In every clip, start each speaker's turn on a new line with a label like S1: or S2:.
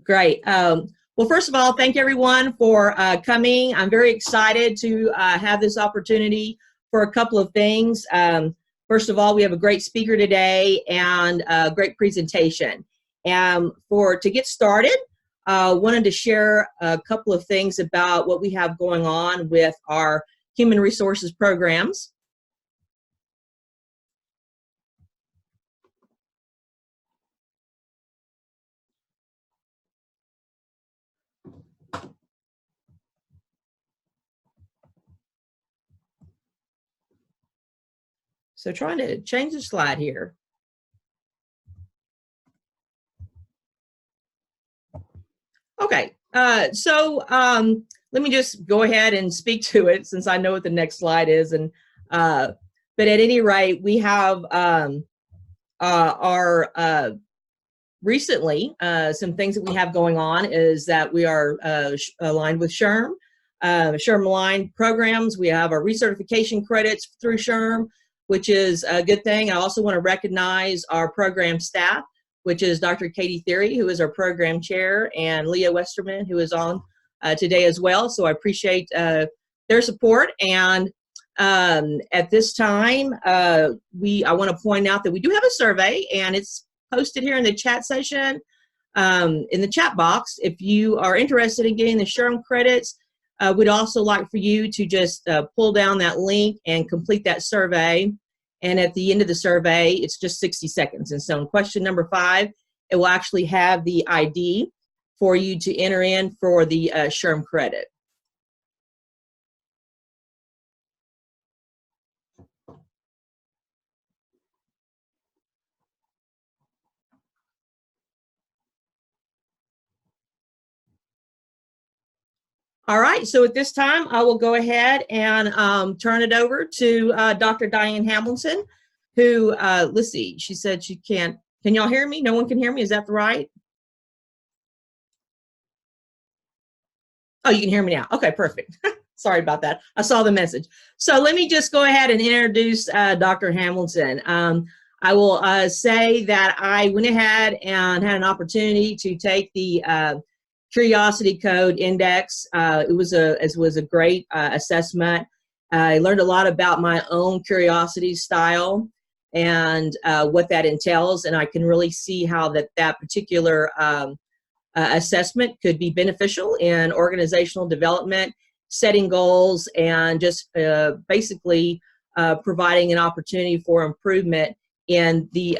S1: Great. Well, first of all, thank everyone for coming. I'm very excited to have this opportunity for a couple of things. First of all, we have a great speaker today and a great presentation. And to get started, wanted to share a couple of things about what we have going on with our human resources programs. So trying to change the slide here. Okay, let me just go ahead and speak to it since I know what the next slide is. And but at any rate, we have recently some things that we have going on is that we are aligned with SHRM, SHRM aligned programs. We have our recertification credits through SHRM, which is a good thing. I also want to recognize our program staff, which is Dr. Katie Theory, who is our program chair, and Leah Westerman, who is on today as well. So I appreciate their support. And at this time, I want to point out that we do have a survey, and it's posted here in the chat session, in the chat box. If you are interested in getting the SHRM credits, we'd also like for you to just pull down that link and complete that survey. And at the end of the survey, it's just 60 seconds. And so in question number 5, it will actually have the ID for you to enter in for the SHRM credit. All right, so at this time, I will go ahead and turn it over to Dr. Diane Hamilton, who, let's see, she said she can't. Can y'all hear me? No one can hear me, is that right? Oh, you can hear me now. Okay, perfect. Sorry about that. I saw the message. So let me just go ahead and introduce Dr. Hamilton. I will say that I went ahead and had an opportunity to take the Curiosity Code Index. It was a great assessment. I learned a lot about my own curiosity style and what that entails, and I can really see how that particular assessment could be beneficial in organizational development, setting goals, and just basically providing an opportunity for improvement in the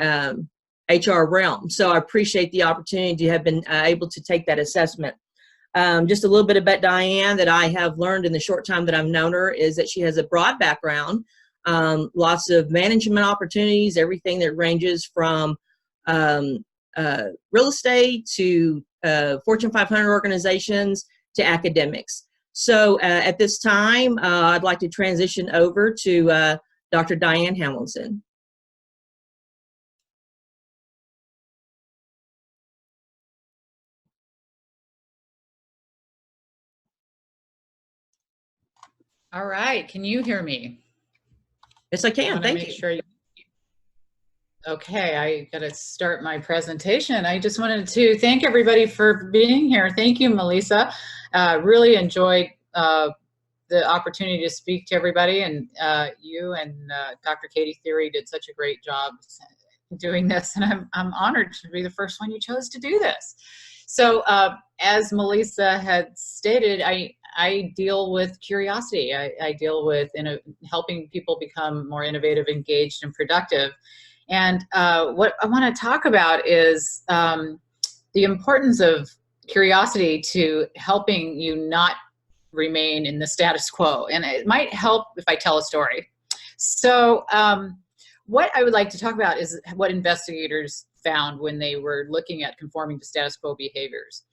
S1: HR realm. So I appreciate the opportunity to have been able to take that assessment. Just a little bit about Diane that I have learned in the short time that I've known her is that she has a broad background, lots of management opportunities, everything that ranges from real estate to Fortune 500 organizations to academics. So at this time, I'd like to transition over to Dr. Diane Hamilton.
S2: All right, can you hear me?
S1: Yes, I can. Thank you.
S2: Sure okay, I got to start my presentation. I just wanted to thank everybody for being here. Thank you, Melissa. Really enjoyed the opportunity to speak to everybody, and you and Dr. Katie Theory did such a great job doing this, and I'm honored to be the first one you chose to do this. So as Melissa had stated, I deal with curiosity. I deal with helping people become more innovative, engaged, and productive. And what I want to talk about is the importance of curiosity to helping you not remain in the status quo. And it might help if I tell a story. So what I would like to talk about is what investigators found when they were looking at conforming to status quo behaviors.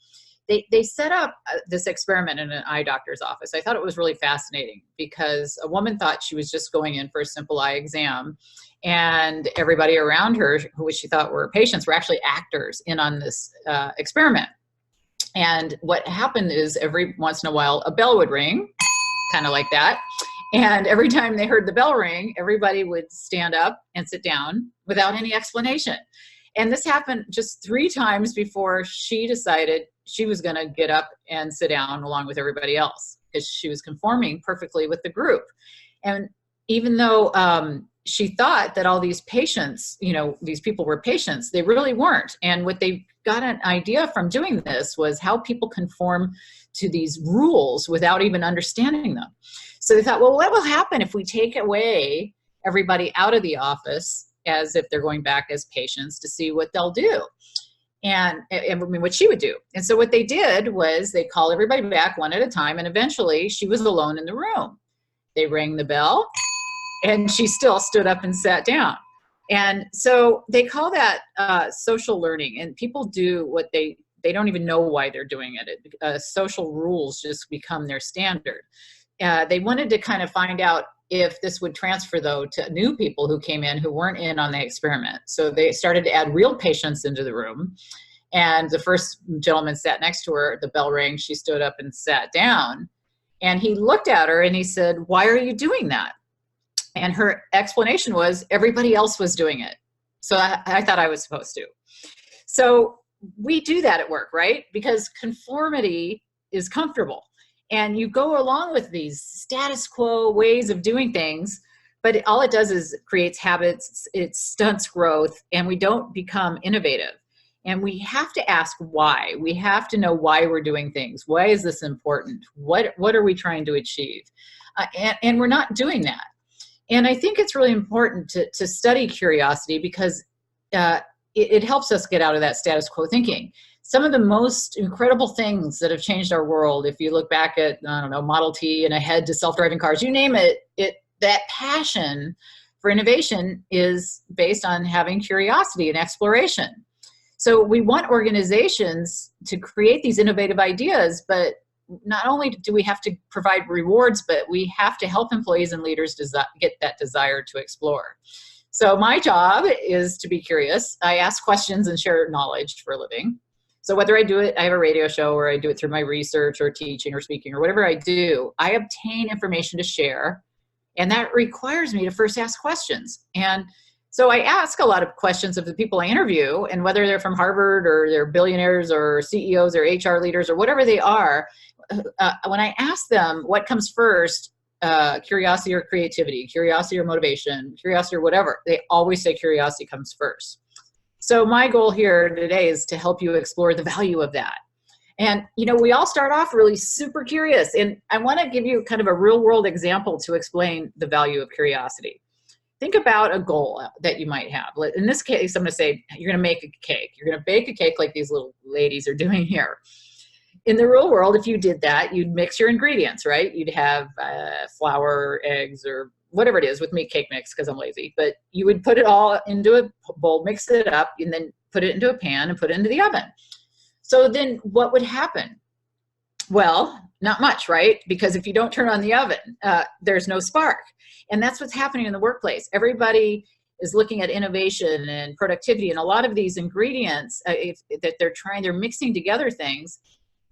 S2: They set up this experiment in an eye doctor's office. I thought it was really fascinating because a woman thought she was just going in for a simple eye exam, and everybody around her, who she thought were patients, were actually actors in on this experiment. And what happened is every once in a while, a bell would ring, kind of like that. And every time they heard the bell ring, everybody would stand up and sit down without any explanation. And this happened just 3 times before she decided she was going to get up and sit down along with everybody else, because she was conforming perfectly with the group. And even though she thought that all these patients, you know, these people were patients, they really weren't. And what they got an idea from doing this was how people conform to these rules without even understanding them. So they thought, well, what will happen if we take away everybody out of the office as if they're going back as patients to see what they'll do? And I mean, what she would do. And so what they did was they call everybody back one at a time, and eventually she was alone in the room. They rang the bell, and she still stood up and sat down. And so they call that social learning, and people do what they don't even know why they're doing it. Social rules just become their standard. They wanted to kind of find out if this would transfer, though, to new people who came in who weren't in on the experiment. So they started to add real patients into the room. And the first gentleman sat next to her. The bell rang. She stood up and sat down. And he looked at her and he said, "Why are you doing that?" And her explanation was, everybody else was doing it, so I thought I was supposed to. So we do that at work, right? Because conformity is comfortable. And you go along with these status quo ways of doing things, but all it does is creates habits, it stunts growth, and we don't become innovative. And we have to ask why. We have to know why we're doing things. Why is this important? What are we trying to achieve? And we're not doing that. And I think it's really important to study curiosity, because it helps us get out of that status quo thinking. Some of the most incredible things that have changed our world, if you look back at, I don't know, Model T and ahead to self-driving cars, you name it, that passion for innovation is based on having curiosity and exploration. So we want organizations to create these innovative ideas, but not only do we have to provide rewards, but we have to help employees and leaders get that desire to explore. So my job is to be curious. I ask questions and share knowledge for a living. So whether I do it, I have a radio show, or I do it through my research or teaching or speaking or whatever I do, I obtain information to share. And that requires me to first ask questions. And so I ask a lot of questions of the people I interview, and whether they're from Harvard or they're billionaires or CEOs or HR leaders or whatever they are, when I ask them what comes first, curiosity or creativity, curiosity or motivation, curiosity or whatever, they always say curiosity comes first. So my goal here today is to help you explore the value of that. And, you know, we all start off really super curious. And I want to give you kind of a real world example to explain the value of curiosity. Think about a goal that you might have. In this case, I'm going to say you're going to make a cake. You're going to bake a cake like these little ladies are doing here. In the real world, if you did that, you'd mix your ingredients, right? You'd have flour, eggs, or whatever it is. With me, cake mix, because I'm lazy. But you would put it all into a bowl, mix it up, and then put it into a pan and put it into the oven. So then what would happen? Well, not much, right? Because if you don't turn on the oven, there's no spark. And that's what's happening in the workplace. Everybody is looking at innovation and productivity, and a lot of these ingredients that they're mixing together things,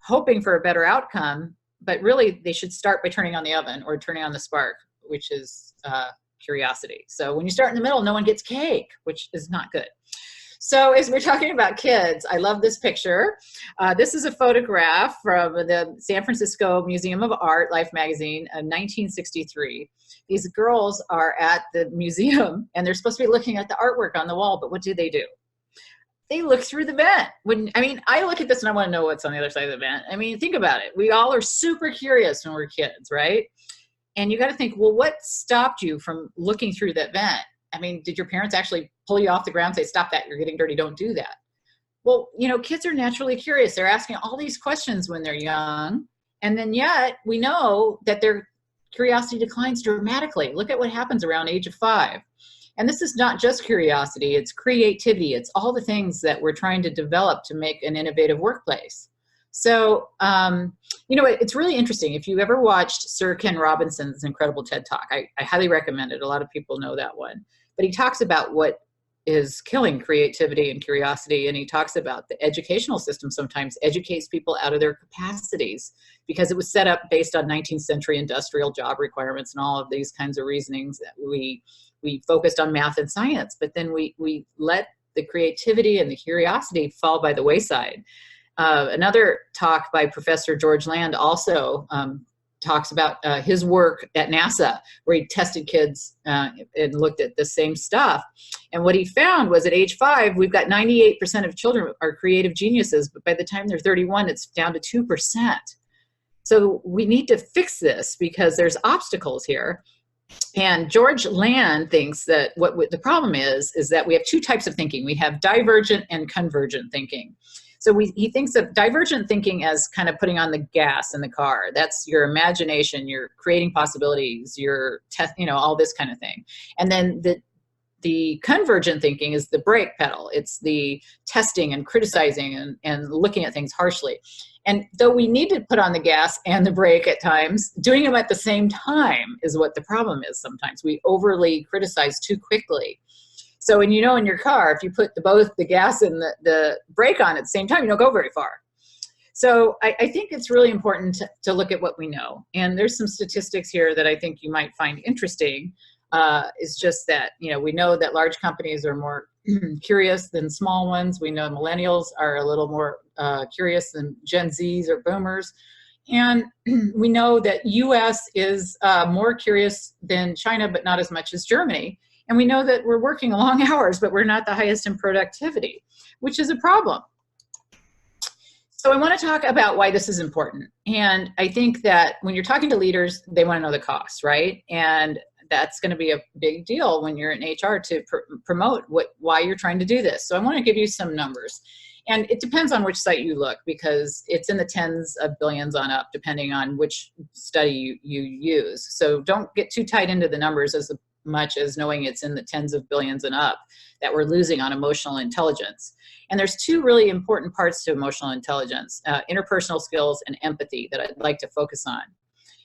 S2: hoping for a better outcome, but really they should start by turning on the oven or turning on the spark, which is curiosity. So when you start in the middle, no one gets cake, which is not good. So as we're talking about kids, I love this picture. This is a photograph from the San Francisco Museum of Art, Life magazine, 1963. These girls are at the museum, and they're supposed to be looking at the artwork on the wall, but what do? They look through the vent. I look at this and I want to know what's on the other side of the vent. I mean, think about it. We all are super curious when we're kids, right? And you got to think, well, what stopped you from looking through that vent? I mean, did your parents actually pull you off the ground and say, stop that, you're getting dirty, don't do that? Well, you know, kids are naturally curious. They're asking all these questions when they're young. And then yet we know that their curiosity declines dramatically. Look at what happens around age of 5. And this is not just curiosity, it's creativity. It's all the things that we're trying to develop to make an innovative workplace. So, you know, it's really interesting. If you've ever watched Sir Ken Robinson's incredible TED Talk, I highly recommend it. A lot of people know that one. But he talks about what is killing creativity and curiosity. And he talks about the educational system sometimes educates people out of their capacities because it was set up based on 19th century industrial job requirements and all of these kinds of reasonings that we focused on math and science. But then we let the creativity and the curiosity fall by the wayside. Another talk by Professor George Land also talks about his work at NASA, where he tested kids and looked at the same stuff. And what he found was at age 5, we've got 98% of children are creative geniuses, but by the time they're 31, it's down to 2%. So we need to fix this because there's obstacles here. And George Land thinks that what the problem is that we have two types of thinking. We have divergent and convergent thinking. So he thinks of divergent thinking as kind of putting on the gas in the car. That's your imagination, you're creating possibilities, you're all this kind of thing. And then the convergent thinking is the brake pedal. It's the testing and criticizing and looking at things harshly. And though we need to put on the gas and the brake at times, doing them at the same time is what the problem is sometimes. We overly criticize too quickly. So when in your car, if you put both the gas and the brake on at the same time, you don't go very far. So I think it's really important to look at what we know. And there's some statistics here that I think you might find interesting. It's just that, we know that large companies are more curious than small ones. We know millennials are a little more curious than Gen Zs or boomers. And we know that US is more curious than China, but not as much as Germany. And we know that we're working long hours, but we're not the highest in productivity, which is a problem. So I want to talk about why this is important. And I think that when you're talking to leaders, they want to know the costs, right? And that's going to be a big deal when you're in HR to promote why you're trying to do this. So I want to give you some numbers. And it depends on which site you look, because it's in the tens of billions on up, depending on which study you use. So don't get too tied into the numbers as much as knowing it's in the tens of billions and up that we're losing on emotional intelligence. And there's two really important parts to emotional intelligence, interpersonal skills and empathy, that I'd like to focus on.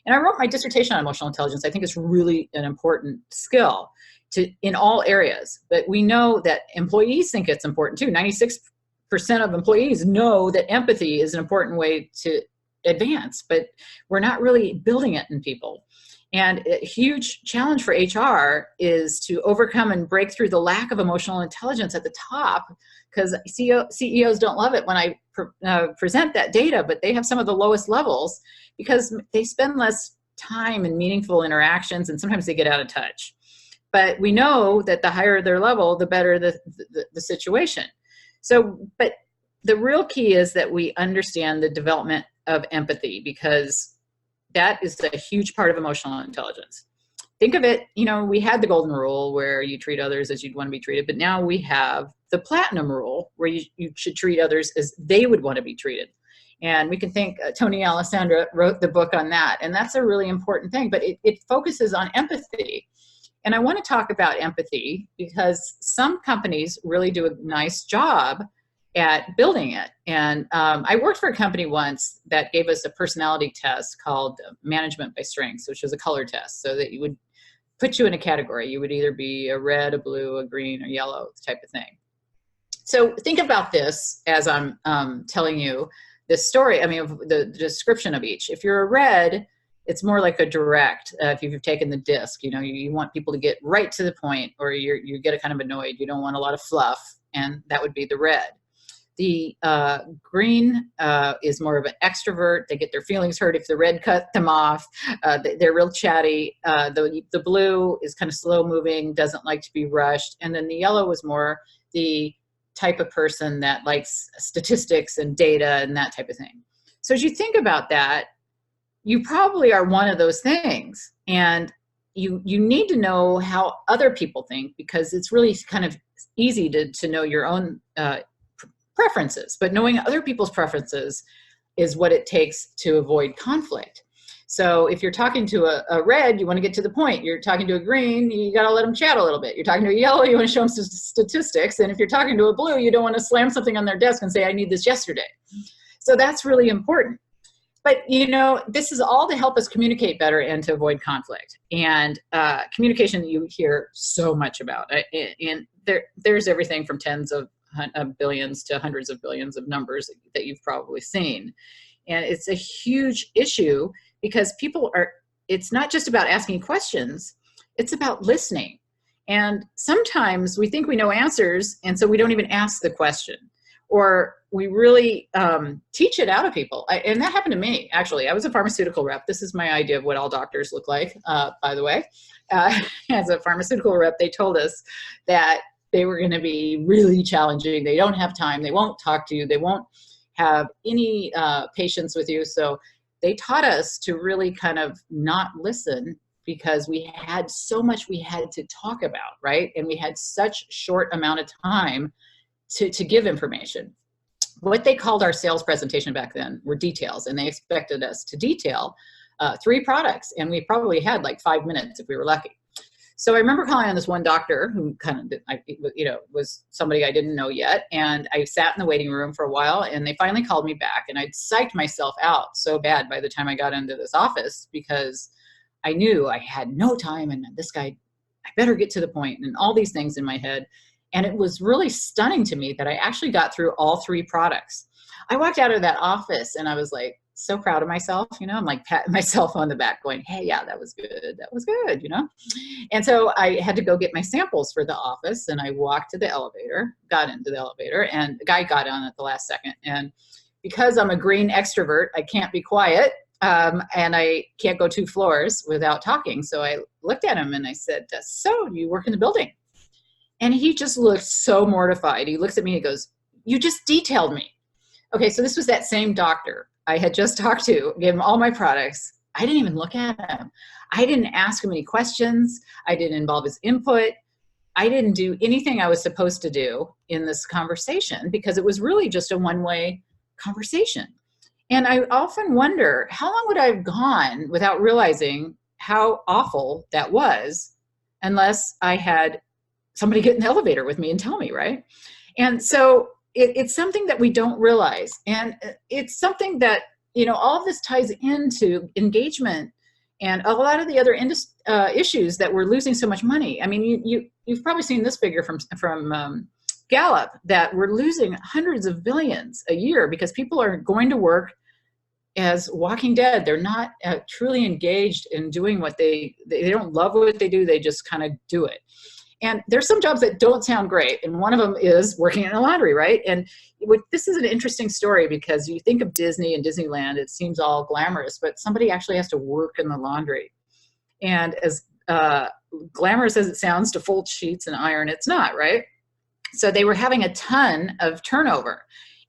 S2: And I wrote my dissertation on emotional intelligence. I think it's really an important skill in all areas. But we know that employees think it's important too. 96% of employees know that empathy is an important way to advance, but we're not really building it in people. And a huge challenge for HR is to overcome and break through the lack of emotional intelligence at the top, because CEOs don't love it when I present that data, but they have some of the lowest levels because they spend less time in meaningful interactions, and sometimes they get out of touch. But we know that the higher their level, the better the situation. So, but the real key is that we understand the development of empathy, because that is a huge part of emotional intelligence. Think of it, we had the golden rule where you treat others as you'd want to be treated, but now we have the platinum rule where you should treat others as they would want to be treated. And we can think Tony Alessandra wrote the book on that, and that's a really important thing, but it focuses on empathy. And I want to talk about empathy because some companies really do a nice job at building it. And I worked for a company once that gave us a personality test called management by strengths, which was a color test, so that you would put you in a category. You would either be a red, a blue, a green, or yellow type of thing. So think about this as I'm telling you this story, the description of each. If you're a red, it's more like a direct. If you've taken the DISC, you want people to get right to the point, or you get kind of annoyed. You don't want a lot of fluff, and that would be the red. The green is more of an extrovert. They get their feelings hurt if the red cut them off. They're real chatty. The blue is kind of slow moving, doesn't like to be rushed. And then the yellow is more the type of person that likes statistics and data and that type of thing. So as you think about that, you probably are one of those things. And you need to know how other people think, because it's really kind of easy to know your own preferences, but knowing other people's preferences is what it takes to avoid conflict. So if you're talking to a red, you want to get to the point. You're talking to a green, you got to let them chat a little bit. You're talking to a yellow, you want to show them some statistics. And if you're talking to a blue, you don't want to slam something on their desk and say, I need this yesterday. So that's really important. But this is all to help us communicate better and to avoid conflict. And communication you hear so much about. And there's everything from tens of billions to hundreds of billions of numbers that you've probably seen. And it's a huge issue because it's not just about asking questions, it's about listening. And sometimes we think we know answers, and so we don't even ask the question, or we really teach it out of people. And that happened to me, actually. I was a pharmaceutical rep. This is my idea of what all doctors look like, by the way. As a pharmaceutical rep, they told us that they were going to be really challenging. They don't have time. They won't talk to you. They won't have any patience with you. So they taught us to really kind of not listen, because we had so much we had to talk about, right? And we had such short amount of time to give information. What they called our sales presentation back then were details, and they expected us to detail 3 products, and we probably had like 5 minutes if we were lucky. So I remember calling on this one doctor who kind of, was somebody I didn't know yet, and I sat in the waiting room for a while, and they finally called me back, and I'd psyched myself out so bad by the time I got into this office, because I knew I had no time, and this guy, I better get to the point, and all these things in my head. And it was really stunning to me that I actually got through all 3 products. I walked out of that office and I was like so proud of myself, I'm like patting myself on the back going, hey, yeah, that was good. That was good, And so I had to go get my samples for the office, and I walked to the elevator, got into the elevator, and the guy got on at the last second. And because I'm a green extrovert, I can't be quiet. And I can't go 2 floors without talking. So I looked at him and I said, so you work in the building? And he just looked so mortified. He looks at me and he goes, you just detailed me. Okay, so this was that same doctor I had just talked to, gave him all my products. I didn't even look at him. I didn't ask him any questions. I didn't involve his input. I didn't do anything I was supposed to do in this conversation, because it was really just a one-way conversation. And I often wonder, how long would I have gone without realizing how awful that was, unless I had somebody get in the elevator with me and tell me, right? And so it's something that we don't realize. And it's something that, all of this ties into engagement and a lot of the other issues that we're losing so much money. I mean, you've probably seen this figure from Gallup, that we're losing hundreds of billions a year because people are going to work as walking dead. They're not truly engaged in doing what they don't love what they do. They just kind of do it. And there's some jobs that don't sound great. And one of them is working in a laundry, right? And this is an interesting story, because you think of Disney and Disneyland, it seems all glamorous, but somebody actually has to work in the laundry. And as glamorous as it sounds to fold sheets and iron, it's not, right? So they were having a ton of turnover,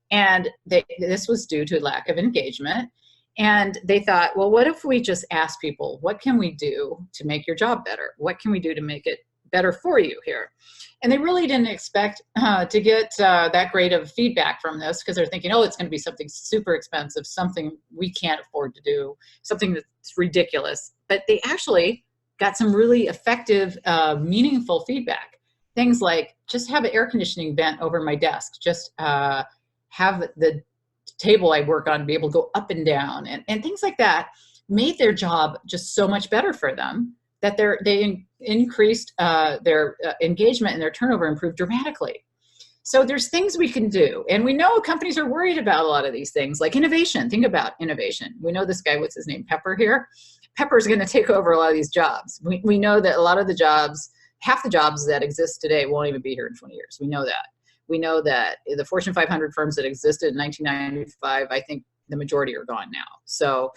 S2: and this was due to lack of engagement. And they thought, well, what if we just ask people, what can we do to make your job better? What can we do to make it better for you here? And they really didn't expect to get that great of feedback from this, because they're thinking, oh, it's going to be something super expensive, something we can't afford to do, something that's ridiculous. But they actually got some really effective, meaningful feedback. Things like, just have an air conditioning vent over my desk, just have the table I work on be able to go up and down, and things like that made their job just so much better for them, that they increased their engagement, and their turnover improved dramatically. So there's things we can do. And we know companies are worried about a lot of these things, like innovation. Think about innovation. We know this guy, what's his name, Pepper here? Pepper's going to take over a lot of these jobs. We know that a lot of the jobs, half the jobs that exist today won't even be here in 20 years. We know that. We know that the Fortune 500 firms that existed in 1995, I think the majority are gone now. So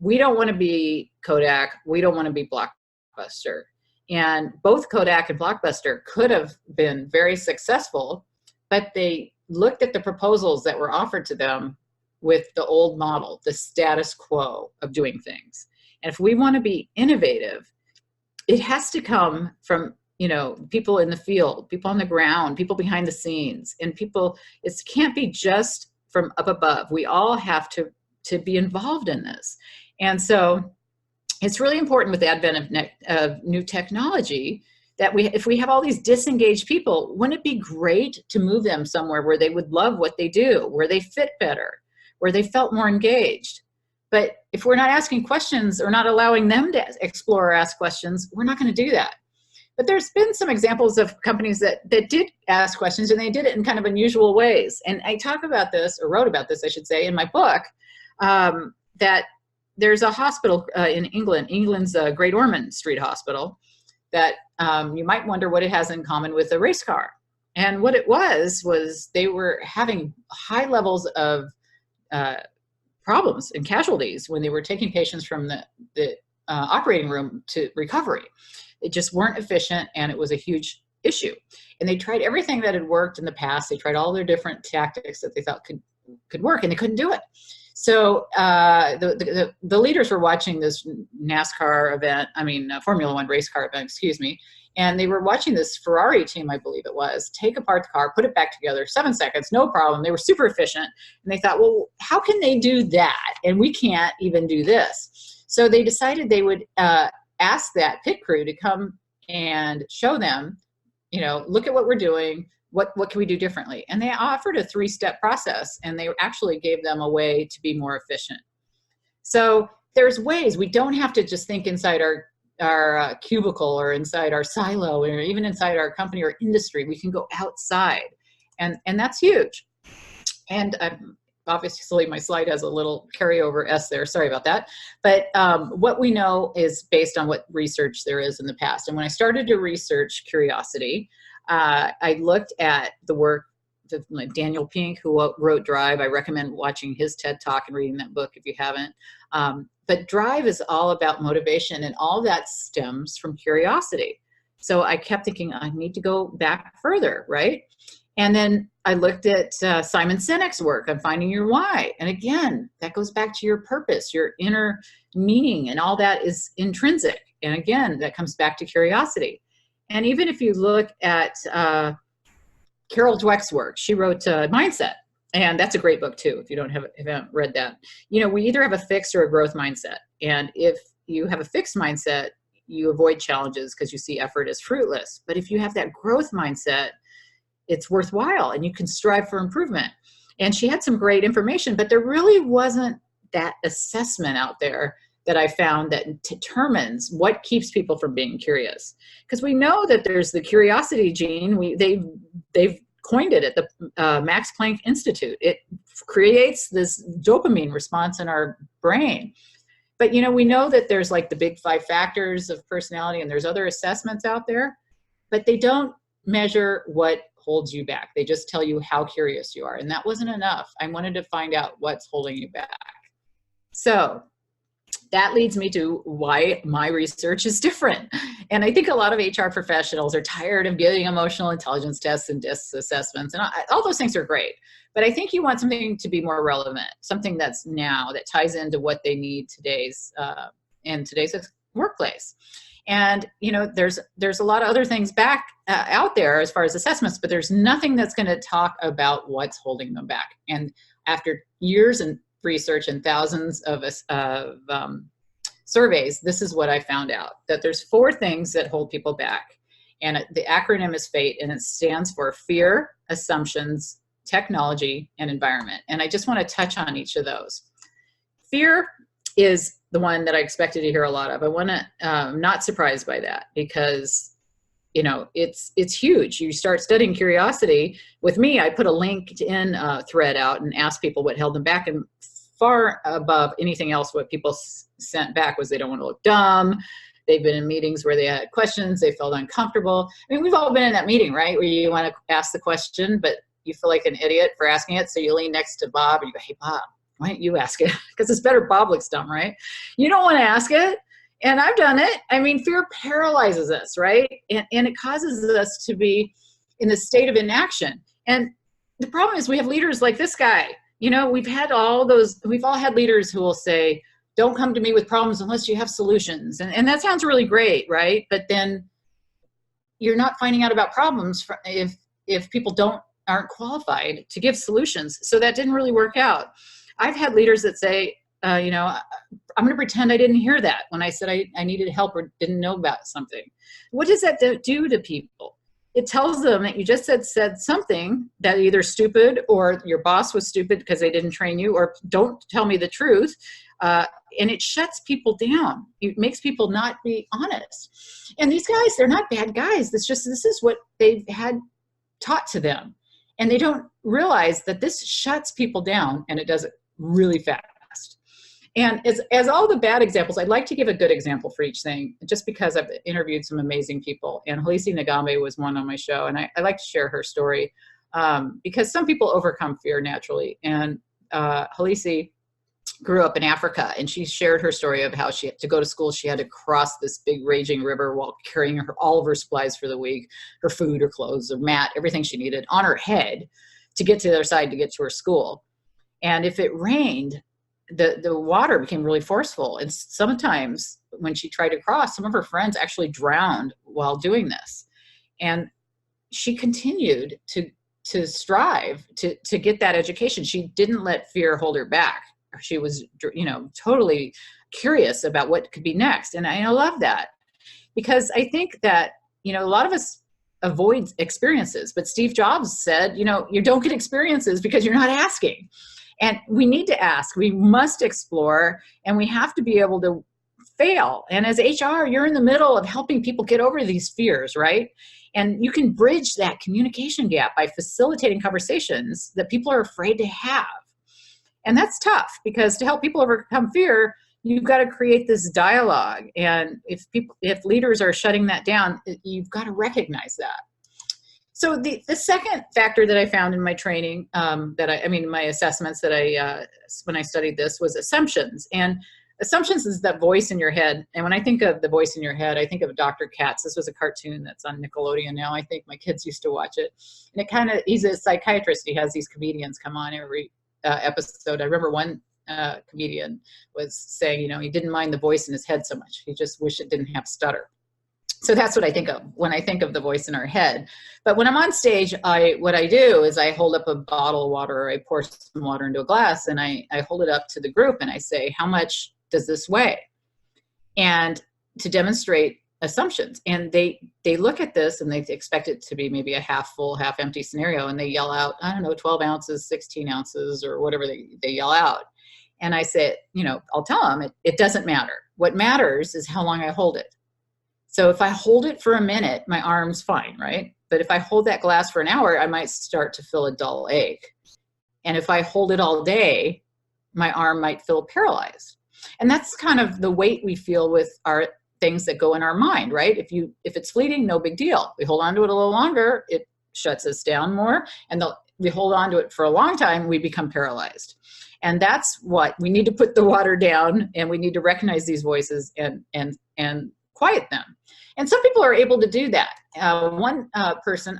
S2: we don't want to be Kodak. We don't want to be Blockbuster. And both Kodak and Blockbuster could have been very successful, but they looked at the proposals that were offered to them with the old model, the status quo of doing things. And if we want to be innovative, it has to come from, people in the field, people on the ground, people behind the scenes, and people, it can't be just from up above. We all have to be involved in this. And so it's really important with the advent of new technology that if we have all these disengaged people, wouldn't it be great to move them somewhere where they would love what they do, where they fit better, where they felt more engaged? But if we're not asking questions or not allowing them to explore or ask questions, we're not going to do that. But there's been some examples of companies that did ask questions, and they did it in kind of unusual ways. And I talk about this, or wrote about this, I should say, in my book, that there's a hospital in England, England's Great Ormond Street Hospital, that you might wonder what it has in common with a race car. And what it was they were having high levels of problems and casualties when they were taking patients from the operating room to recovery. It just weren't efficient, and it was a huge issue. And they tried everything that had worked in the past. They tried all their different tactics that they thought could work, and they couldn't do it. So the leaders were watching this NASCAR event, Formula One race car event, excuse me, and they were watching this Ferrari team, I believe it was, take apart the car, put it back together, 7 seconds, no problem. They were super efficient. And they thought, well, how can they do that? And we can't even do this. So they decided they would ask that pit crew to come and show them, look at what we're doing. What can we do differently? And they offered a 3-step process, and they actually gave them a way to be more efficient. So there's ways. We don't have to just think inside our cubicle or inside our silo or even inside our company or industry. We can go outside, and that's huge. And obviously my slide has a little carryover S there, sorry about that. But what we know is based on what research there is in the past. And when I started to research curiosity, I looked at the work of Daniel Pink, who wrote Drive. I recommend watching his TED Talk and reading that book if you haven't. But Drive is all about motivation, and all that stems from curiosity. So I kept thinking, I need to go back further, right? And then I looked at Simon Sinek's work on finding your why. And again, that goes back to your purpose, your inner meaning, and all that is intrinsic. And again, that comes back to curiosity. And even if you look at Carol Dweck's work, she wrote Mindset. And that's a great book too, if you haven't read that. We either have a fixed or a growth mindset. And if you have a fixed mindset, you avoid challenges because you see effort as fruitless. But if you have that growth mindset, it's worthwhile and you can strive for improvement. And she had some great information, but there really wasn't that assessment out there that I found that determines what keeps people from being curious. Because we know that there's the curiosity gene. They've coined it at the Max Planck Institute. It creates this dopamine response in our brain. But we know that there's like the big 5 factors of personality, and there's other assessments out there, but they don't measure what holds you back. They just tell you how curious you are. And that wasn't enough. I wanted to find out what's holding you back. So that leads me to why my research is different. And I think a lot of HR professionals are tired of getting emotional intelligence tests and DISC assessments. And all those things are great. But I think you want something to be more relevant, something that's now, that ties into what they need in today's workplace. And, there's a lot of other things back out there as far as assessments, but there's nothing that's going to talk about what's holding them back. And after years and research and thousands of surveys, this is what I found out, that there's 4 things that hold people back. And the acronym is FATE, and it stands for fear, assumptions, technology, and environment. And I just want to touch on each of those. Fear is the one that I expected to hear a lot of. I'm not surprised by that because, it's huge. You start studying curiosity. With me, I put a LinkedIn thread out and asked people what held them back, and far above anything else, what people sent back was they don't want to look dumb. They've been in meetings where they had questions. They felt uncomfortable. We've all been in that meeting, right? Where you want to ask the question, but you feel like an idiot for asking it. So you lean next to Bob and you go, hey, Bob, why don't you ask it? Because it's better Bob looks dumb, right? You don't want to ask it. And I've done it. Fear paralyzes us, right? And it causes us to be in the state of inaction. And the problem is we have leaders like this guy. We've all had leaders who will say, don't come to me with problems unless you have solutions. And that sounds really great, right? But then you're not finding out about problems if people aren't qualified to give solutions. So that didn't really work out. I've had leaders that say, I'm going to pretend I didn't hear that when I said I needed help or didn't know about something. What does that do to people? It tells them that you just said something that either stupid or your boss was stupid because they didn't train you, or don't tell me the truth. And it shuts people down. It makes people not be honest. And these guys, they're not bad guys. This is what they've had taught to them. And they don't realize that this shuts people down, and it does it really fast. And as all the bad examples, I'd like to give a good example for each thing, just because I've interviewed some amazing people. And Halisi Nagambe was one on my show, and I like to share her story because some people overcome fear naturally. And Halisi grew up in Africa, and she shared her story of how she had to go to school. She had to cross this big raging river while carrying all of her supplies for the week, her food, her clothes, her mat, everything she needed on her head to get to the other side to get to her school. And if it rained, the water became really forceful. And sometimes when she tried to cross, some of her friends actually drowned while doing this. And she continued to strive to get that education. She didn't let fear hold her back. She was, totally curious about what could be next. And I love that, because I think that, a lot of us avoid experiences, but Steve Jobs said, you don't get experiences because you're not asking. And we need to ask, we must explore, and we have to be able to fail. And as HR, you're in the middle of helping people get over these fears, right? And you can bridge that communication gap by facilitating conversations that people are afraid to have. And that's tough, because to help people overcome fear, you've got to create this dialogue. And if leaders are shutting that down, you've got to recognize that. So the second factor that I found in my training, my assessments that when I studied this, was assumptions. And assumptions is that voice in your head. And when I think of the voice in your head, I think of Dr. Katz. This was a cartoon that's on Nickelodeon now. I think my kids used to watch it. And he's a psychiatrist. He has these comedians come on every episode. I remember one comedian was saying, he didn't mind the voice in his head so much. He just wished it didn't have stutter. So that's what I think of when I think of the voice in our head. But when I'm on stage, what I do is I hold up a bottle of water, or I pour some water into a glass, and I hold it up to the group and I say, how much does this weigh? And to demonstrate assumptions. And they look at this and they expect it to be maybe a half full, half empty scenario. And they yell out, 12 ounces, 16 ounces, or whatever they yell out. And I say, I'll tell them it doesn't matter. What matters is how long I hold it. So if I hold it for a minute, my arm's fine, right? But if I hold that glass for an hour, I might start to feel a dull ache. And if I hold it all day, my arm might feel paralyzed. And that's kind of the weight we feel with our things that go in our mind, right? If it's fleeting, no big deal. We hold on to it a little longer, it shuts us down more. And we hold on to it for a long time, we become paralyzed. And that's what we need to put the water down, and we need to recognize these voices and quiet them. And some people are able to do that. One person,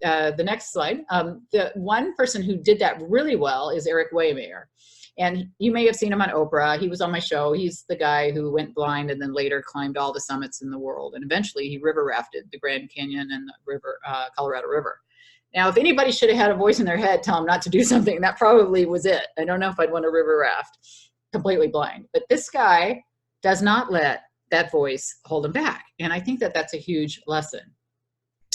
S2: the next slide. The one person who did that really well is Eric Waymayer. And you may have seen him on Oprah. He was on my show. He's the guy who went blind and then later climbed all the summits in the world. And eventually he river rafted the Grand Canyon and the Colorado River. Now, if anybody should have had a voice in their head tell them not to do something, that probably was it. I don't know if I'd want to river raft completely blind. But this guy does not let that voice hold him back. And I think that that's a huge lesson.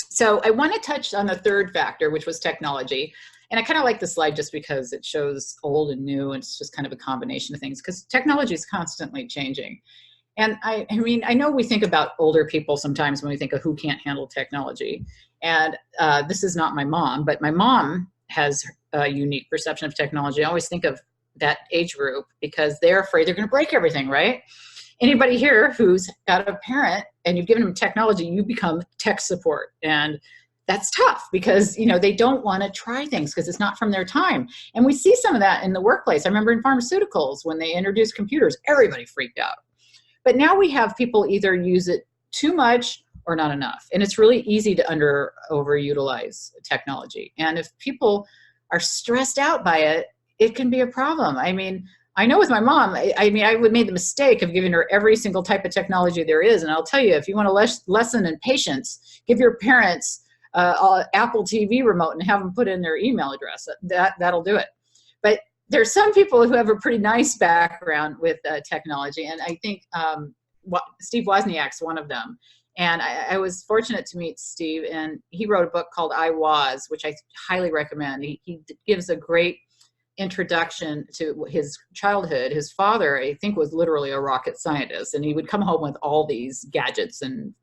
S2: So I want to touch on the third factor, which was technology. And I kind of like the slide just because it shows old and new, and it's just kind of a combination of things, because technology is constantly changing. And I know we think about older people sometimes when we think of who can't handle technology. And this is not my mom, but my mom has a unique perception of technology. I always think of that age group because they're afraid they're going to break everything, right? Anybody here who's got a parent and you've given them technology, you become tech support. And that's tough because, they don't want to try things because it's not from their time. And we see some of that in the workplace. I remember in pharmaceuticals, when they introduced computers, everybody freaked out. But now we have people either use it too much or not enough. And it's really easy to overutilize technology. And if people are stressed out by it, it can be a problem. I know with my mom, I would made the mistake of giving her every single type of technology there is. And I'll tell you, if you want a lesson in patience, give your parents Apple TV remote and have them put in their email address. That'll do it. But there's some people who have a pretty nice background with technology. And I think Steve Wozniak's one of them. And I was fortunate to meet Steve, and he wrote a book called I Was, which I highly recommend. He gives a great introduction to his childhood. His father, I think, was literally a rocket scientist, and he would come home with all these gadgets, and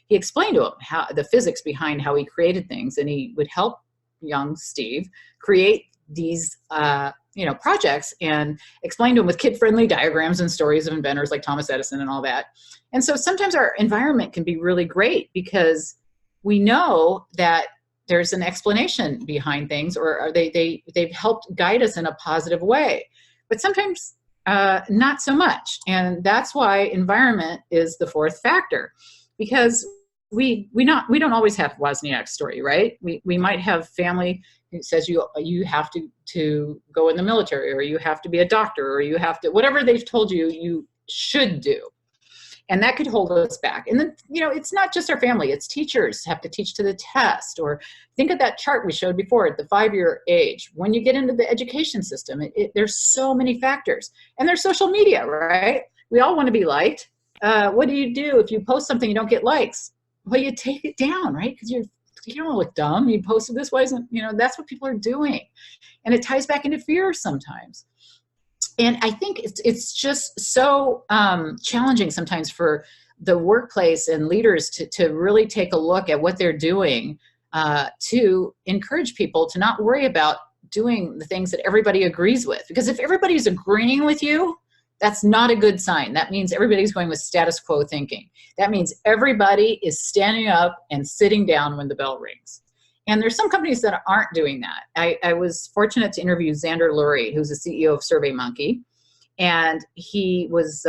S2: he explained to him how the physics behind how he created things, and he would help young Steve create these projects and explain to them with kid-friendly diagrams and stories of inventors like Thomas Edison and all that. And so sometimes our environment can be really great because we know that there's an explanation behind things, or they've helped guide us in a positive way. But sometimes not so much. And that's why environment is the fourth factor, because we don't always have Wozniak's story, right? We might have family who says you have to go in the military, or you have to be a doctor, or you have to, whatever they've told you you should do. And that could hold us back. And then, it's not just our family, it's teachers have to teach to the test. Or think of that chart we showed before at the 5-year age. When you get into the education system, there's so many factors. And there's social media, right? We all want to be liked. What do you do if you post something you don't get likes? Well, you take it down, right? Because you don't look dumb. You posted this, why isn't, that's what people are doing. And it ties back into fear sometimes. And I think it's just so challenging sometimes for the workplace and leaders to really take a look at what they're doing to encourage people to not worry about doing the things that everybody agrees with. Because if everybody's agreeing with you, that's not a good sign. That means everybody's going with status quo thinking. That means everybody is standing up and sitting down when the bell rings. And there's some companies that aren't doing that. I was fortunate to interview Xander Lurie, who's the CEO of SurveyMonkey. And he was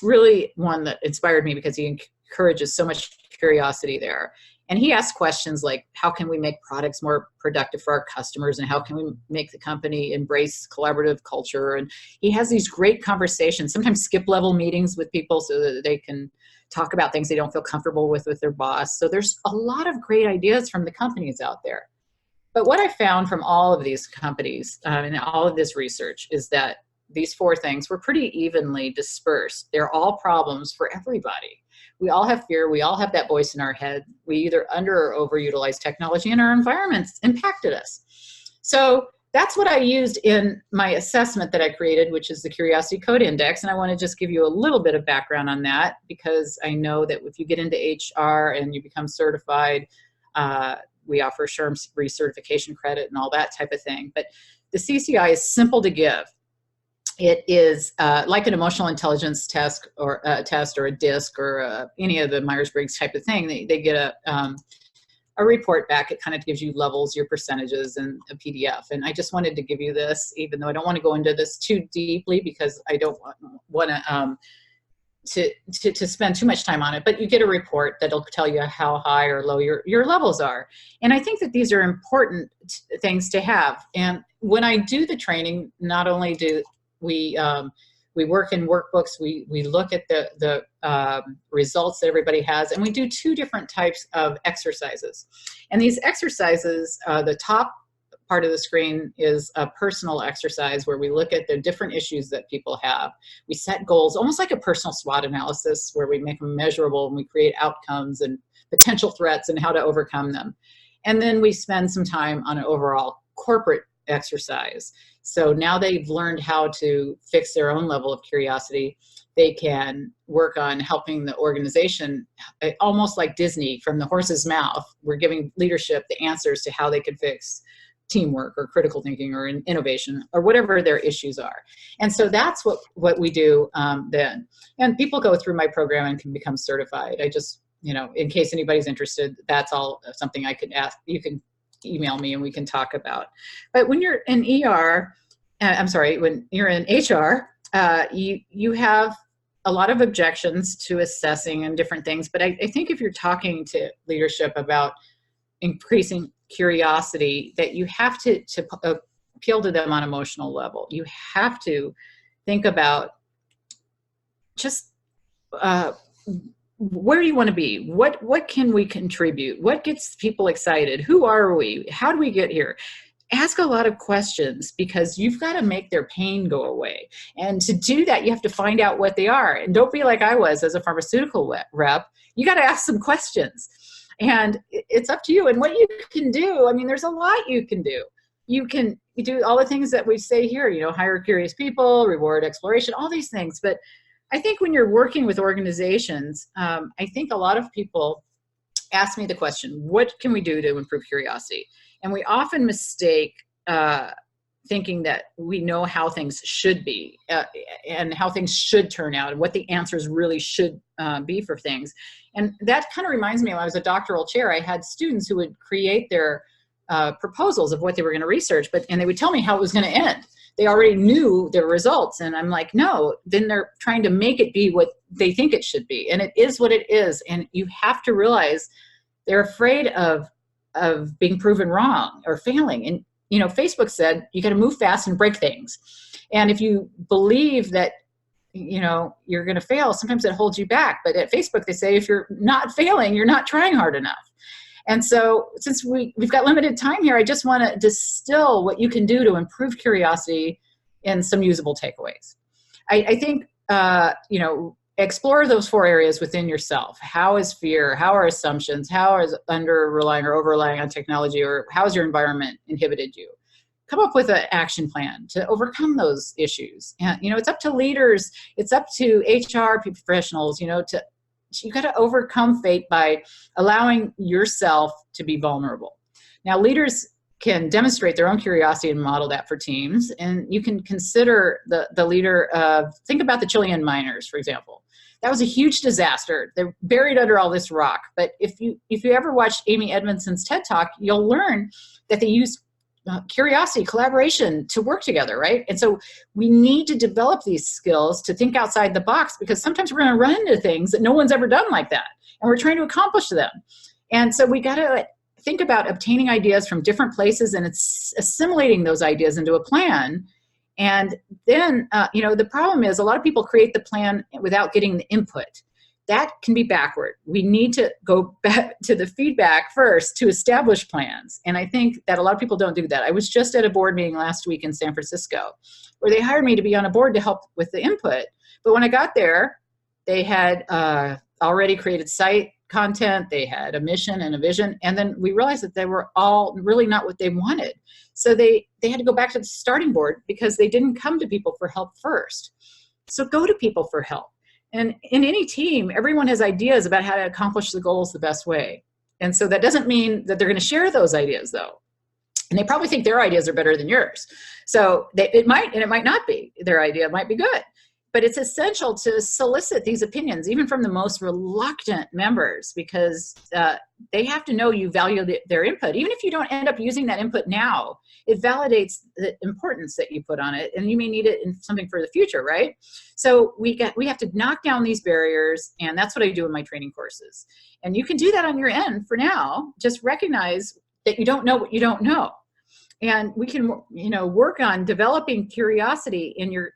S2: really one that inspired me because he encourages so much curiosity there. And he asked questions like, how can we make products more productive for our customers? And how can we make the company embrace collaborative culture? And he has these great conversations, sometimes skip level meetings with people so that they can talk about things they don't feel comfortable with their boss. So there's a lot of great ideas from the companies out there. But what I found from all of these companies and all of this research is that these 4 things were pretty evenly dispersed. They're all problems for everybody. We all have fear. We all have that voice in our head. We either under or overutilize technology, and our environments impacted us. So that's what I used in my assessment that I created, which is the Curiosity Code Index. And I want to just give you a little bit of background on that, because I know that if you get into HR and you become certified, we offer SHRM recertification credit and all that type of thing. But the CCI is simple to give. It is like an emotional intelligence test or a DISC or any of the Myers-Briggs type of thing. They get a report back. It kind of gives you levels, your percentages, and a PDF. And I just wanted to give you this, even though I don't want to go into this too deeply because I don't want to spend too much time on it. But you get a report that'll tell you how high or low your levels are. And I think that these are important things to have. And when I do the training, not only do we work in workbooks, we look at the results that everybody has, and we do 2 different types of exercises. And these exercises, the top part of the screen is a personal exercise where we look at the different issues that people have. We set goals, almost like a personal SWOT analysis, where we make them measurable and we create outcomes and potential threats and how to overcome them. And then we spend some time on an overall corporate exercise. So now they've learned how to fix their own level of curiosity. They can work on helping the organization, almost like Disney, from the horse's mouth. We're giving leadership the answers to how they can fix teamwork or critical thinking or innovation or whatever their issues are. And so that's what we do then. And people go through my program and can become certified. I just, in case anybody's interested, that's all something I could ask. You can email me and we can talk about. But when you're in when you're in HR, you have a lot of objections to assessing and different things. But I think if you're talking to leadership about increasing curiosity, that you have to appeal to them on an emotional level. You have to think about just where do you want to be? What can we contribute? What gets people excited? Who are we? How do we get here? Ask a lot of questions, because you've got to make their pain go away. And to do that, you have to find out what they are. And don't be like I was as a pharmaceutical rep. You got to ask some questions. And it's up to you. And what you can do, there's a lot you can do. You can do all the things that we say here, hire curious people, reward exploration, all these things. But I think when you're working with organizations, I think a lot of people ask me the question, what can we do to improve curiosity? And we often mistake thinking that we know how things should be and how things should turn out and what the answers really should be for things. And that kind of reminds me, when I was a doctoral chair, I had students who would create their proposals of what they were going to research, and they would tell me how it was going to end. They already knew their results. And I'm like, no, then they're trying to make it be what they think it should be. And it is what it is. And you have to realize they're afraid of being proven wrong or failing. And, you know, Facebook said, you got to move fast and break things. And if you believe that, you know, you're going to fail, sometimes it holds you back. But at Facebook, they say, if you're not failing, you're not trying hard enough. And so since we've got limited time here, I just want to distill what you can do to improve curiosity in some usable takeaways. I think, you know, explore those 4 areas within yourself. How is fear? How are assumptions? How is under-relying or over-relying on technology? Or how has your environment inhibited you? Come up with an action plan to overcome those issues. And, you know, it's up to leaders. It's up to HR professionals, you know, you got to overcome fate by allowing yourself to be vulnerable. Now, leaders can demonstrate their own curiosity and model that for teams. And you can consider the leader of, think about the Chilean miners, for example. That was a huge disaster. They're buried under all this rock. But if you ever watch Amy Edmondson's TED Talk, you'll learn that they use curiosity, collaboration to work together, right? And so we need to develop these skills to think outside the box, because sometimes we're going to run into things that no one's ever done like that, and we're trying to accomplish them. And so we got to think about obtaining ideas from different places and it's assimilating those ideas into a plan. And then, you know, the problem is a lot of people create the plan without getting the input. That can be backward. We need to go back to the feedback first to establish plans. And I think that a lot of people don't do that. I was just at a board meeting last week in San Francisco where they hired me to be on a board to help with the input. But when I got there, they had already created site content, they had a mission and a vision, and then we realized that they were all really not what they wanted. So they had to go back to the starting board because they didn't come to people for help first. So go to people for help. And in any team, everyone has ideas about how to accomplish the goals the best way. And so that doesn't mean that they're going to share those ideas, though. And they probably think their ideas are better than yours. So it might, and it might not be. Their idea might be good. But it's essential to solicit these opinions, even from the most reluctant members, because they have to know you value their input. Even if you don't end up using that input now, it validates the importance that you put on it, and you may need it in something for the future, right? So we have to knock down these barriers, and that's what I do in my training courses. And you can do that on your end for now. Just recognize that you don't know what you don't know. And we can, you know, work on developing curiosity in your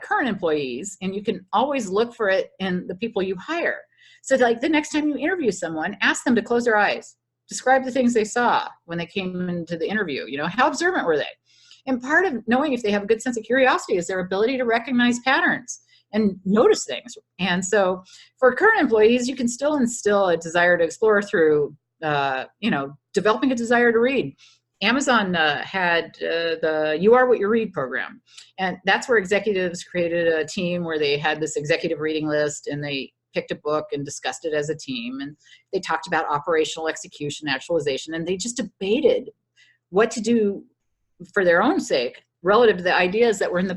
S2: current employees, and you can always look for it in the people you hire. So like the next time you interview someone, ask them to close their eyes, describe the things they saw when they came into the interview. You know, how observant were they? And part of knowing if they have a good sense of curiosity is their ability to recognize patterns and notice things. And so for current employees, you can still instill a desire to explore through, you know, developing a desire to read. Amazon had the You Are What You Read program. And that's where executives created a team where they had this executive reading list, and they picked a book and discussed it as a team. And they talked about operational execution, actualization, and they just debated what to do for their own sake relative to the ideas that were in the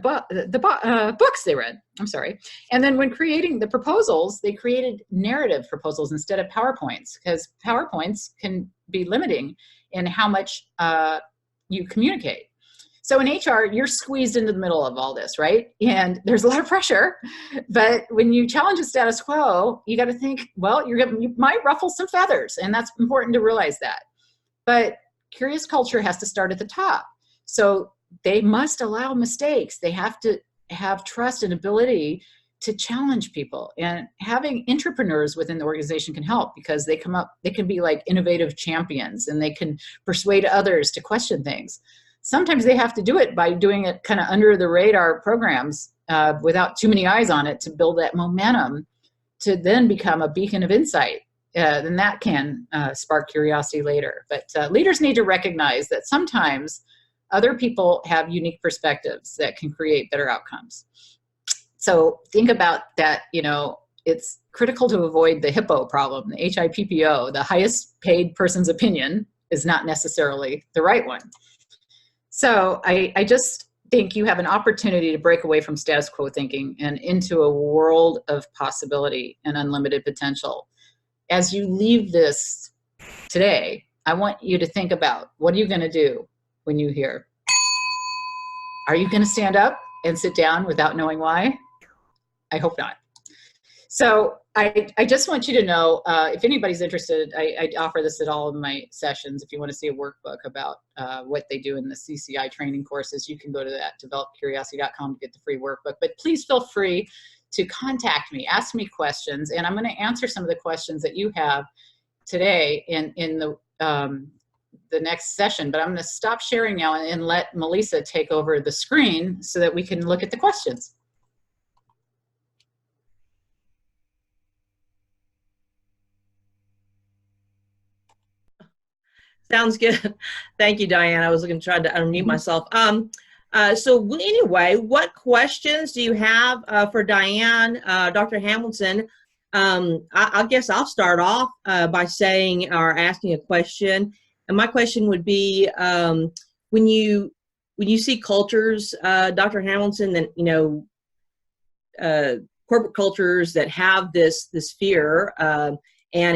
S2: books they read. I'm sorry. And then when creating the proposals, they created narrative proposals instead of PowerPoints, because PowerPoints can be limiting in how much you communicate. So in HR, you're squeezed into the middle of all this, right? And there's a lot of pressure, but when you challenge the status quo, you got to think, well, you might ruffle some feathers, and that's important to realize that. But curious culture has to start at the top. So they must allow mistakes. They have to have trust and ability to challenge people, and having entrepreneurs within the organization can help, because they can be like innovative champions, and they can persuade others to question things. Sometimes they have to do it by doing it kind of under the radar programs without too many eyes on it, to build that momentum to then become a beacon of insight. Then that can spark curiosity later. But leaders need to recognize that sometimes other people have unique perspectives that can create better outcomes. So think about that, you know, it's critical to avoid the HIPPO problem, the HIPPO, the highest paid person's opinion is not necessarily the right one. So I just think you have an opportunity to break away from status quo thinking and into a world of possibility and unlimited potential. As you leave this today, I want you to think about, what are you going to do when you hear? Are you going to stand up and sit down without knowing why? I hope not. So I just want you to know, if anybody's interested, I offer this at all of my sessions. If you want to see a workbook about what they do in the CCI training courses, you can go to that, developcuriosity.com, to get the free workbook. But please feel free to contact me, ask me questions, and I'm going to answer some of the questions that you have today in the next session. But I'm going to stop sharing now and let Melissa take over the screen so that we can look at the questions.
S1: Sounds good. Thank you, Diane. I was going to try to unmute myself. So anyway, what questions do you have for Diane, Dr. Hamilton? I guess I'll start off by saying, or asking a question. And my question would be, when you see cultures, Dr. Hamilton, that, you know, corporate cultures that have this fear, and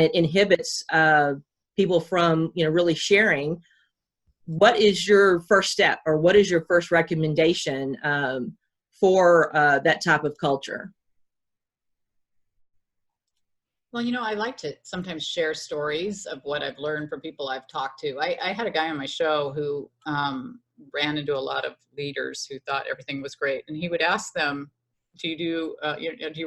S1: it inhibits people from, you know, really sharing, what is your first step, or what is your first recommendation for that type of culture?
S2: Well, you know, I like to sometimes share stories of what I've learned from people I've talked to. I had a guy on my show who ran into a lot of leaders who thought everything was great, and he would ask them, do you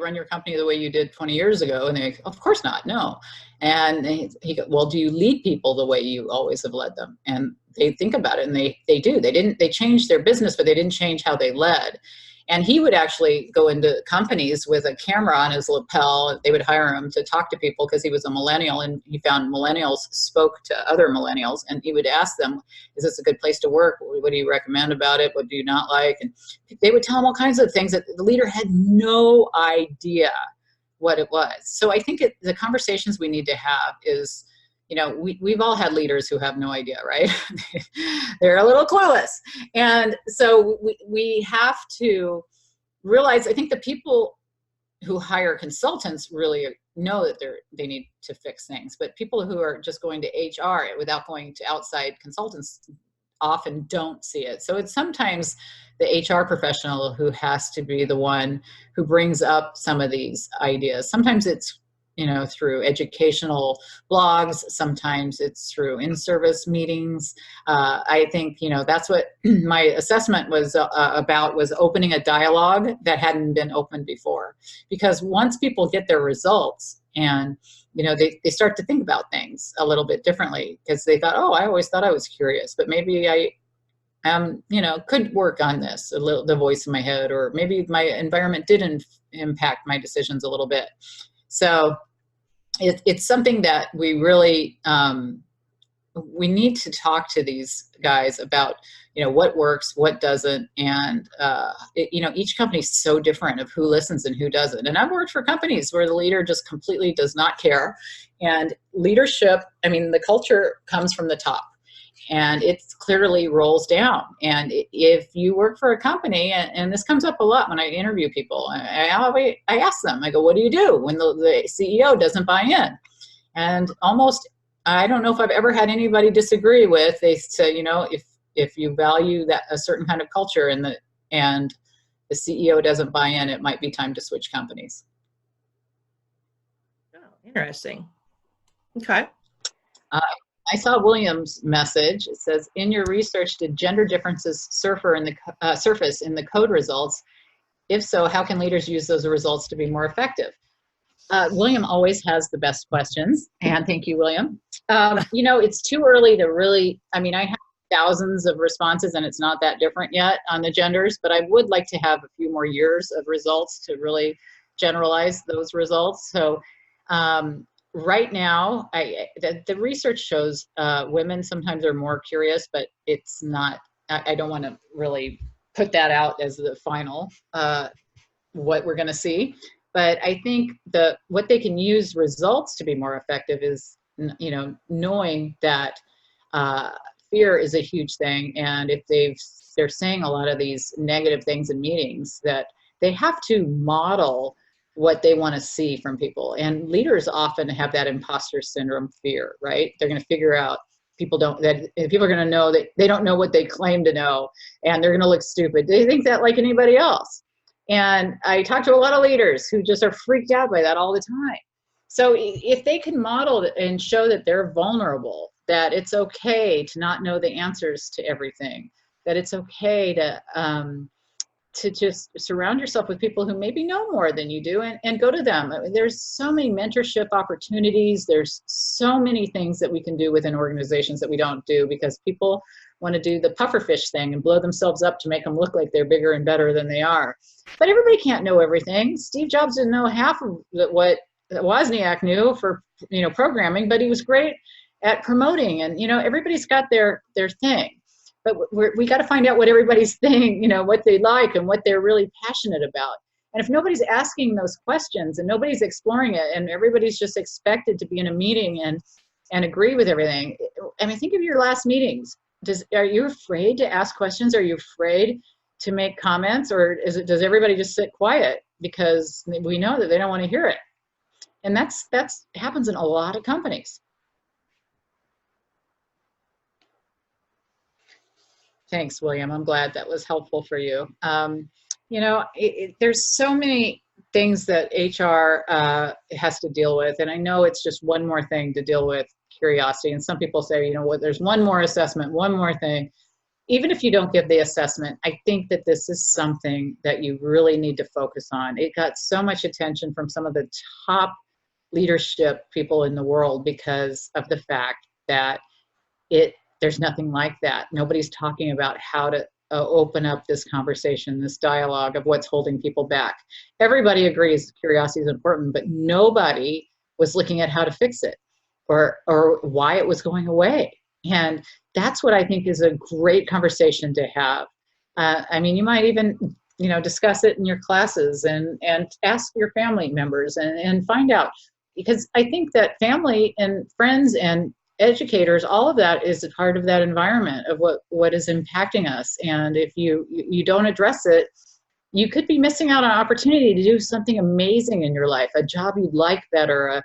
S2: run your company the way you did 20 years ago? And they, of course not, no. And he go, well, do you lead people the way you always have led them? And they think about it, and they do. They changed their business, but they didn't change how they led. And he would actually go into companies with a camera on his lapel. They would hire him to talk to people because he was a millennial, and he found millennials spoke to other millennials, and he would ask them, is this a good place to work? What do you recommend about it? What do you not like? And they would tell him all kinds of things that the leader had no idea what it was. So I think the conversations we need to have is, you know, we've all had leaders who have no idea, right? They're a little clueless. And so we have to realize, I think the people who hire consultants really know that they need to fix things, but people who are just going to HR without going to outside consultants often don't see it. So it's sometimes the HR professional who has to be the one who brings up some of these ideas. Sometimes it's, you know, through educational blogs. Sometimes it's through in-service meetings. I think, you know, that's what my assessment was about, was opening a dialogue that hadn't been opened before. Because once people get their results, and, you know, they start to think about things a little bit differently, because they thought, oh, I always thought I was curious, but maybe I you know, could work on this a little, the voice in my head, or maybe my environment didn't impact my decisions a little bit. So it's something that we really, we need to talk to these guys about, you know, what works, what doesn't. And, you know, each company's so different of who listens and who doesn't. And I've worked for companies where the leader just completely does not care. And leadership, I mean, the culture comes from the top, and it clearly rolls down. And if you work for a company, and this comes up a lot when I interview people, I ask them, I go, what do you do when the CEO doesn't buy in? And almost, I don't know if I've ever had anybody disagree with, they say, you know, if you value that a certain kind of culture and the CEO doesn't buy in, it might be time to switch companies.
S1: Oh, interesting. Okay.
S2: I saw William's message. It says, in your research, did gender differences surface in the code results? If so, how can leaders use those results to be more effective? William always has the best questions, and thank you, William. You know, it's too early to really, I mean, I have thousands of responses, and it's not that different yet on the genders, but I would like to have a few more years of results to really generalize those results. So, right now, the research shows women sometimes are more curious, but it's not, I don't want to really put that out as the final, what we're going to see. But I think what they can use results to be more effective is, you know, knowing that fear is a huge thing. And if they're saying a lot of these negative things in meetings, that they have to model what they want to see from people. And leaders often have that imposter syndrome fear, right? They're going to figure out people are going to know that they don't know what they claim to know, and they're going to look stupid. They think that like anybody else. And I talk to a lot of leaders who just are freaked out by that all the time. So if they can model it and show that they're vulnerable, that it's okay to not know the answers to everything, that it's okay to just surround yourself with people who maybe know more than you do, and go to them. I mean, there's so many mentorship opportunities. There's so many things that we can do within organizations that we don't do because people want to do the pufferfish thing and blow themselves up to make them look like they're bigger and better than they are. But everybody can't know everything. Steve Jobs didn't know half of what Wozniak knew for, programming, but he was great at promoting, and, everybody's got their thing. But we got to find out what everybody's thing, what they like and what they're really passionate about. And if nobody's asking those questions and nobody's exploring it, and everybody's just expected to be in a meeting and agree with everything. I mean, think of your last meetings. Are you afraid to ask questions? Are you afraid to make comments? Or does everybody just sit quiet because we know that they don't want to hear it? And that's happens in a lot of companies. Thanks, William. I'm glad that was helpful for you. There's so many things that HR has to deal with, and I know it's just one more thing to deal with curiosity. And some people say, there's one more assessment, one more thing. Even if you don't give the assessment, I think that this is something that you really need to focus on. It got so much attention from some of the top leadership people in the world because of the fact that there's nothing like that. Nobody's talking about how to open up this conversation, this dialogue of what's holding people back. Everybody agrees curiosity is important, but nobody was looking at how to fix it or why it was going away. And that's what I think is a great conversation to have. You might even, discuss it in your classes and ask your family members and find out, because I think that family and friends and educators, all of that is a part of that environment of what is impacting us. And if you don't address it, you could be missing out on an opportunity to do something amazing in your life, a job you'd like better,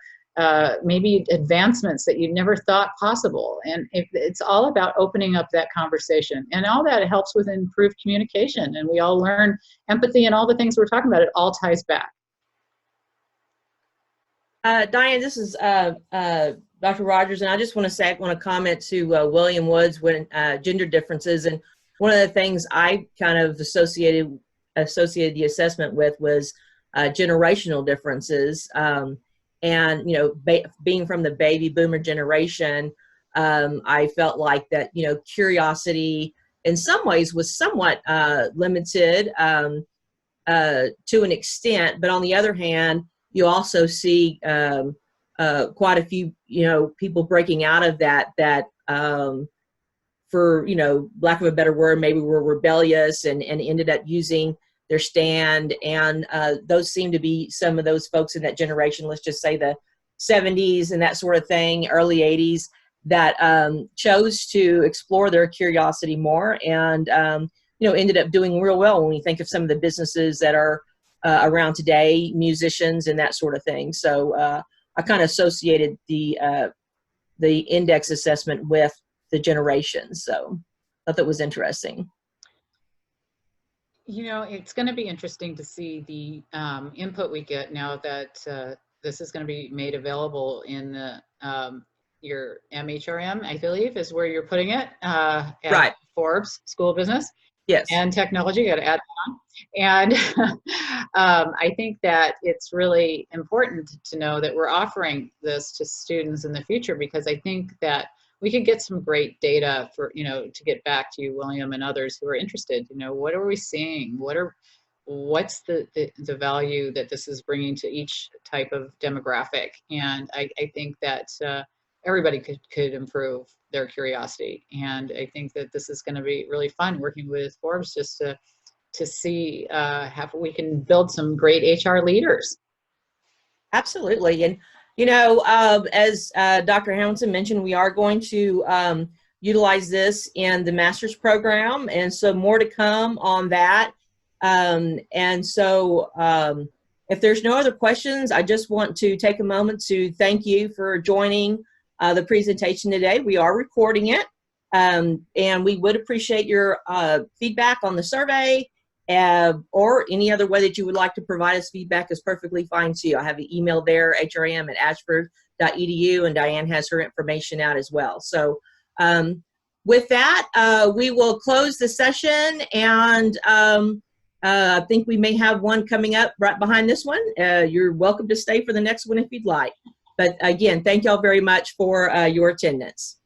S2: maybe advancements that you'd never thought possible. And it's all about opening up that conversation, and all that helps with improved communication. And we all learn empathy, and all the things we're talking about, it all ties back.
S1: Diane, this is Dr. Rogers, and I just want to comment to William Woods when gender differences. And one of the things I kind of associated the assessment with was generational differences. And being from the baby boomer generation, I felt like that curiosity in some ways was somewhat limited to an extent, but on the other hand, you also see quite a few, people breaking out of that for, lack of a better word, maybe were rebellious and ended up using their stand. And those seem to be some of those folks in that generation, let's just say the 70s and that sort of thing, early 80s, that chose to explore their curiosity more and, ended up doing real well when you think of some of the businesses that are around today, musicians and that sort of thing. So I kind of associated the index assessment with the generations. So I thought that was interesting.
S2: It's going to be interesting to see the input we get now that this is going to be made available in your MHRM, I believe, is where you're putting it. Right. Forbes School of Business. Yes. And Technology, got to add on. And I think that it's really important to know that we're offering this to students in the future, because I think that we could get some great data for, to get back to you, William, and others who are interested. What are we seeing? What's the value that this is bringing to each type of demographic? And I think that everybody could improve their curiosity. And I think that this is going to be really fun working with Forbes just to see how we can build some great HR leaders.
S1: Absolutely. And, as Dr. Hamilton mentioned, we are going to utilize this in the master's program, and so more to come on that. If there's no other questions, I just want to take a moment to thank you for joining the presentation today. We are recording it, and we would appreciate your feedback on the survey, or any other way that you would like to provide us feedback is perfectly fine too. I have an email there, hrm@ashford.edu, and Diane has her information out as well. So with that, we will close the session, and I think we may have one coming up right behind this one. You're welcome to stay for the next one if you'd like. But again, thank y'all very much for your attendance.